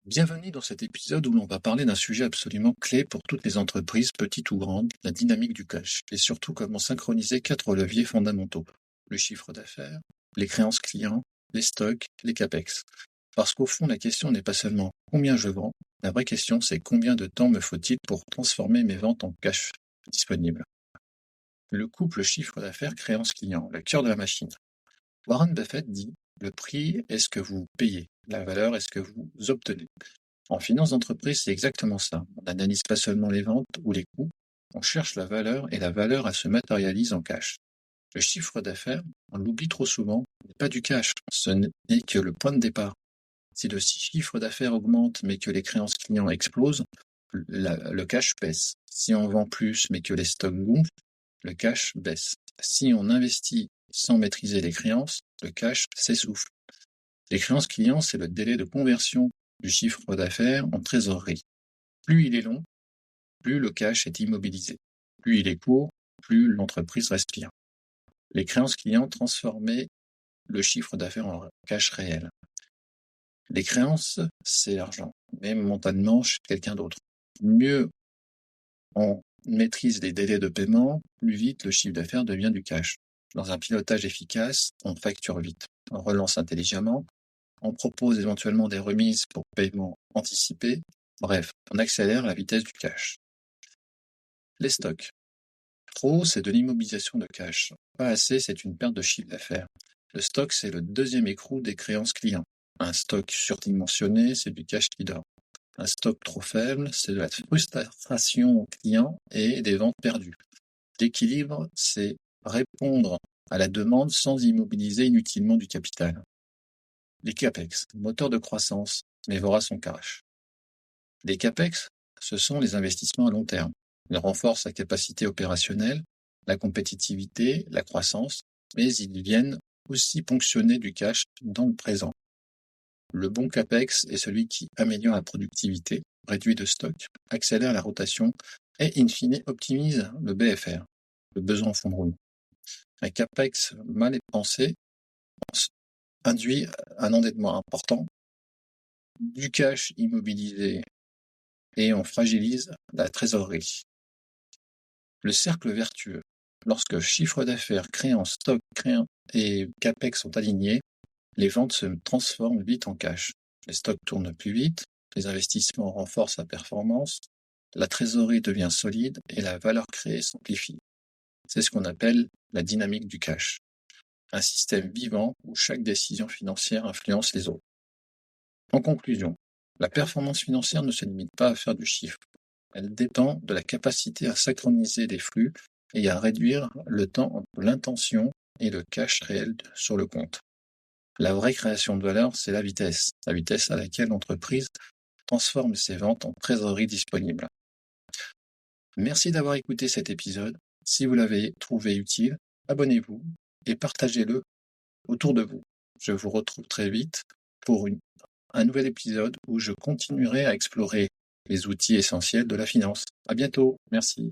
Bienvenue dans cet épisode où l'on va parler d'un sujet absolument clé pour toutes les entreprises, petites ou grandes, la dynamique du cash, et surtout comment synchroniser 4 leviers fondamentaux. Le chiffre d'affaires, les créances clients, les stocks, les capex. Parce qu'au fond, la question n'est pas seulement combien je vends, la vraie question c'est combien de temps me faut-il pour transformer mes ventes en cash disponible. Le couple chiffre d'affaires créance client, le cœur de la machine. Warren Buffett dit « Le prix est ce que vous payez, la valeur est ce que vous obtenez ». En finance d'entreprise, c'est exactement ça. On n'analyse pas seulement les ventes ou les coûts, on cherche la valeur et la valeur, elle se matérialise en cash. Le chiffre d'affaires, on l'oublie trop souvent, n'est pas du cash, ce n'est que le point de départ. Si le chiffre d'affaires augmente mais que les créances clients explosent, le cash baisse. Si on vend plus mais que les stocks gonflent, le cash baisse. Si on investit sans maîtriser les créances, le cash s'essouffle. Les créances clients, c'est le délai de conversion du chiffre d'affaires en trésorerie. Plus il est long, plus le cash est immobilisé. Plus il est court, plus l'entreprise respire. Les créances clients transformaient le chiffre d'affaires en cash réel. Les créances, c'est l'argent, mais momentanément chez quelqu'un d'autre. Mieux on maîtrise les délais de paiement, plus vite le chiffre d'affaires devient du cash. Dans un pilotage efficace, on facture vite, on relance intelligemment, on propose éventuellement des remises pour paiement anticipé. Bref, on accélère la vitesse du cash. Les stocks. Trop, c'est de l'immobilisation de cash. Pas assez, c'est une perte de chiffre d'affaires. Le stock, c'est le deuxième écrou des créances clients. Un stock surdimensionné, c'est du cash qui dort. Un stock trop faible, c'est de la frustration client et des ventes perdues. L'équilibre, c'est répondre à la demande sans immobiliser inutilement du capital. Les capex, moteur de croissance, mais vorace en cash. Les capex, ce sont les investissements à long terme. Ils renforcent la capacité opérationnelle, la compétitivité, la croissance, mais ils viennent aussi ponctionner du cash dans le présent. Le bon capex est celui qui améliore la productivité, réduit le stock, accélère la rotation et, in fine, optimise le BFR, le besoin en fonds de roulement. Un capex mal pensé induit un endettement important, du cash immobilisé et on fragilise la trésorerie. Le cercle vertueux. Lorsque chiffre d'affaires, créances, stock, et capex sont alignés, les ventes se transforment vite en cash. Les stocks tournent plus vite, les investissements renforcent la performance, la trésorerie devient solide et la valeur créée s'amplifie. C'est ce qu'on appelle la dynamique du cash. Un système vivant où chaque décision financière influence les autres. En conclusion, la performance financière ne se limite pas à faire du chiffre. Elle dépend de la capacité à synchroniser les flux et à réduire le temps entre l'intention et le cash réel sur le compte. La vraie création de valeur, c'est la vitesse à laquelle l'entreprise transforme ses ventes en trésorerie disponible. Merci d'avoir écouté cet épisode. Si vous l'avez trouvé utile, abonnez-vous et partagez-le autour de vous. Je vous retrouve très vite pour un nouvel épisode où je continuerai à explorer les outils essentiels de la finance. À bientôt. Merci.